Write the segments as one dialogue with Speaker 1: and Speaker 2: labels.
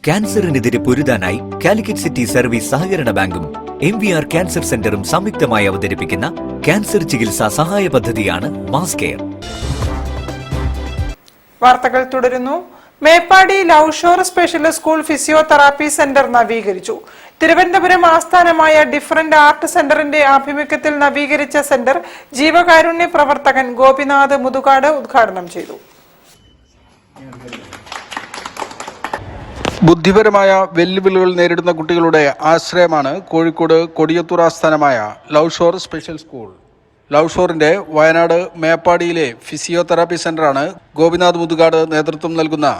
Speaker 1: ക്യാൻസറിനെതിരെ പൊരുതാനായി Calicut city service സഹകരണ ബാങ്കും MVR cancer സെന്ററും സംയുക്തമായി അവതരിപ്പിക്കുന്ന ക്യാൻസർ ചികിത്സാ സഹായ പദ്ധതിയാണ് മാസ് കെയർ.
Speaker 2: വാർത്തകൾ തുടരുന്നു. Meppadi Loveshore special school physiotherapy centre നവീകരിച്ചു. തിരുവനന്തപുരം ആസ്ഥാനമായ ഡിഫറന്റ് ആർട്ട് സെന്ററിന്റെ ആഭിമുഖ്യത്തിൽ നവീകരിച്ച സെന്റർ ജീവകാരുണ്യ പ്രവർത്തകൻ ഗോപിനാഥ് മുതുകാട് ഉദ്ഘാടനം ചെയ്തു.
Speaker 3: ബുദ്ധിപരമായ വെല്ലുവിളികൾ നേരിടുന്ന കുട്ടികളുടെ ആശ്രയമാണ് കോഴിക്കോട് കൊടിയത്തൂർ ആസ്ഥാനമായ ലൗഷോർ സ്പെഷ്യൽ സ്കൂൾ. ലൗഷോറിന്റെ വയനാട് മേപ്പാടിയിലെ ഫിസിയോതെറാപ്പി സെന്ററാണ് ഗോപിനാഥ് മുതുകാട് നേതൃത്വം നൽകുന്ന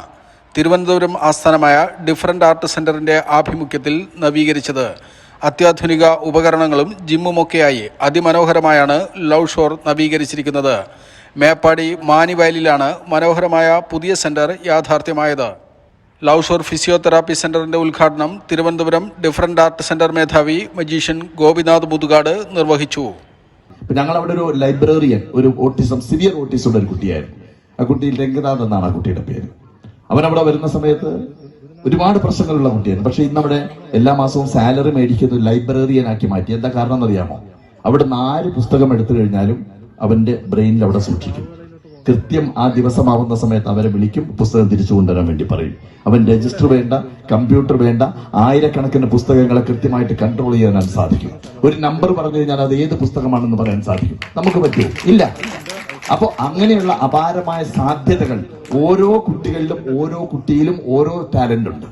Speaker 3: തിരുവനന്തപുരം ആസ്ഥാനമായ ഡിഫറന്റ് ആർട്ട് സെന്ററിന്റെ ആഭിമുഖ്യത്തിൽ നവീകരിച്ചത്. അത്യാധുനിക ഉപകരണങ്ങളും ജിമ്മുമൊക്കെയായി അതിമനോഹരമായാണ് ലൗഷോർ നവീകരിച്ചിരിക്കുന്നത്. മേപ്പാടി മാനിവയലിലാണ് മനോഹരമായ പുതിയ സെന്റർ യാഥാർത്ഥ്യമായത്. ലൗഷോർ ഫിസിയോതെറാപ്പി സെന്ററിന്റെ ഉദ്ഘാടനം തിരുവനന്തപുരം ഡിഫറന്റ് ആർട്ട് സെന്റർ മേധാവി മജീഷ്യൻ ഗോപിനാഥ് മുതുകാട് നിർവഹിച്ചു.
Speaker 4: ഞങ്ങൾ അവിടെ ഒരു ലൈബ്രറിയൻ, ഒരു സിവിയർ ഓട്ടിസം ഉള്ള ഒരു കുട്ടിയായിരുന്നു. ആ കുട്ടി രംഗനാഥ് എന്നാണ് ആ കുട്ടിയുടെ പേര്. അവനവിടെ വരുന്ന സമയത്ത് ഒരുപാട് പ്രശ്നങ്ങളുള്ള കുട്ടിയായിരുന്നു. പക്ഷെ ഇന്നവിടെ എല്ലാ മാസവും സാലറി മേടിക്കുന്ന ലൈബ്രറിയൻ ആക്കി മാറ്റി. എന്താ കാരണം എന്നറിയാമോ? അവിടെ 4 പുസ്തകം എടുത്തു കഴിഞ്ഞാലും അവന്റെ ബ്രെയിനിൽ അവിടെ സൂക്ഷിക്കും. കൃത്യം ആ ദിവസമാവുന്ന സമയത്ത് അവരെ വിളിക്കും, പുസ്തകം തിരിച്ചു കൊണ്ടുവരാൻ വേണ്ടി പറയും. അവൻ രജിസ്റ്റർ വേണ്ട, കമ്പ്യൂട്ടർ വേണ്ട, ആയിരക്കണക്കിന് പുസ്തകങ്ങളെ കൃത്യമായിട്ട് കൺട്രോൾ ചെയ്യാൻ സാധിക്കും. ഒരു നമ്പർ പറഞ്ഞു കഴിഞ്ഞാൽ അത് ഏത് പുസ്തകമാണെന്ന് പറയാൻ സാധിക്കും. നമുക്ക് പറ്റുമോ? ഇല്ല. അപ്പോൾ അങ്ങനെയുള്ള അപാരമായ സാധ്യതകൾ ഓരോ കുട്ടികളിലും, ഓരോ കുട്ടിയിലും ഓരോ ടാലന്റ് ഉണ്ട്.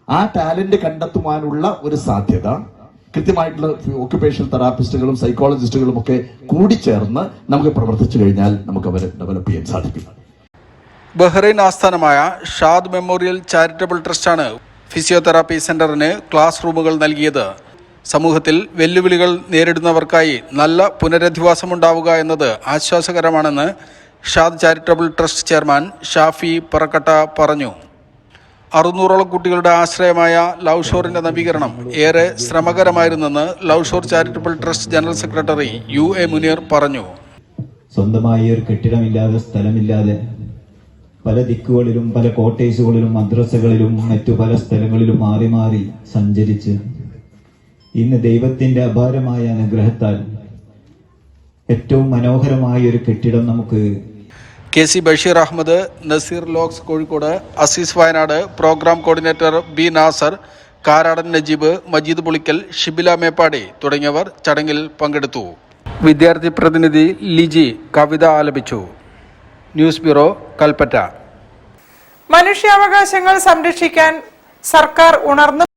Speaker 4: ആ ടാലന്റ് കണ്ടെത്തുവാനുള്ള ഒരു സാധ്യത കൃത്യമായിട്ടുള്ള ഓക്യുപേഷണൽ തെറാപ്പിസ്റ്റുകളും സൈക്കോളജിസ്റ്റുകളും ഒക്കെ കൂടിച്ചേർന്ന് നമുക്ക് പ്രവർത്തിച്ചു കഴിഞ്ഞാൽ നമുക്ക് അവരെ ഡെവലപ്പ് ചെയ്യാൻ സാധിക്കും.
Speaker 3: ബഹ്റൈൻ ആസ്ഥാനമായ ഷാദ് മെമ്മോറിയൽ ചാരിറ്റബിൾ ട്രസ്റ്റാണ് ഫിസിയോതെറാപ്പി സെന്ററിന് ക്ലാസ് റൂമുകൾ നൽകിയത്. സമൂഹത്തിൽ വെല്ലുവിളികൾ നേരിടുന്നവർക്കായി നല്ല പുനരധിവാസമുണ്ടാവുക എന്നത് ആശ്വാസകരമാണെന്ന് Shad charitable trust chairman Shafi Parakkatta പറഞ്ഞു. 600ഓളം കുട്ടികളുടെ ആശ്രയമായ ലൗഷോറിന്റെ നവീകരണം ഏറെ ശ്രമകരമായിരുന്നെന്ന് Loveshore charitable trust general secretary UA Muneer പറഞ്ഞു.
Speaker 5: സ്വന്തമായി ഒരു കെട്ടിടമില്ലാതെ, സ്ഥലമില്ലാതെ പല ദിക്കുകളിലും, പല കോട്ടേഴ്സുകളിലും, മദ്രസകളിലും മറ്റു പല സ്ഥലങ്ങളിലും മാറി മാറി സഞ്ചരിച്ച് ഇന്ന് ദൈവത്തിന്റെ അപാരമായ അനുഗ്രഹത്താൽ ഏറ്റവും മനോഹരമായ ഒരു കെട്ടിടം നമുക്ക്
Speaker 3: KC ബഷീർ അഹമ്മദ്, നസീർ ലോക്സ് Kozhikode, Azeez Wayanad, programme coordinator B Nasar, Karadan Najeeb, Majeed Pulikkal, Shibila Meppadi തുടങ്ങിയവർ ചടങ്ങിൽ പങ്കെടുത്തു. വിദ്യാർത്ഥി പ്രതിനിധി ലിജി കവിത ആലപിച്ചു. News bureau, Kalpetta.
Speaker 2: മനുഷ്യാവകാശങ്ങൾ സംരക്ഷിക്കാൻ സർക്കാർ ഉണർന്നു